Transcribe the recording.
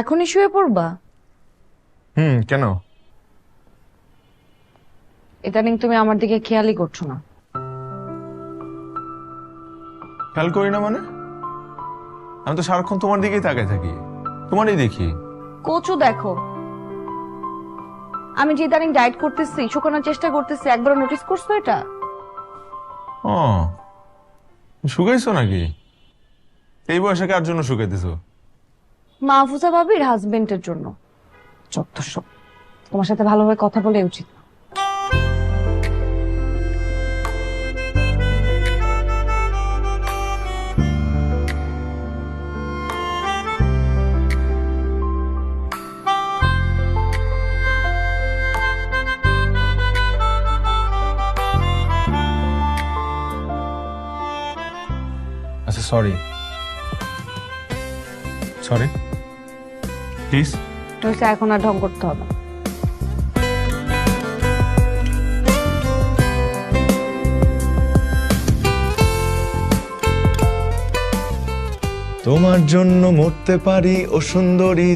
এখনই শুয়ে পড়বা? কেন? ইদানিং তুমি আমার দিকে খেয়ালই করছো না। খেয়াল করি না মানে? আমি তো সারাক্ষণ তোমার দিকেই তাকায় থাকি, তোমারই দেখি। কোচও দেখো, আমি যে ইদানিং ডায়েট করতেছি, শুকানোর চেষ্টা করতেছি, একবারও নোটিস করছো এটা? ও, শুকাইছো নাকি? এই বয়সে কার জন্য শুকাইতেছো? মাহফুজা ভাবির হাজবেন্ডের জন্য। যত সব, তোমার সাথে ভালোভাবে কথা বলে উচিত। আচ্ছা, সরি প্লিজ। এখন আর ঢং করতে হবে না। তোমার জন্য মরতে পারি ও সুন্দরী।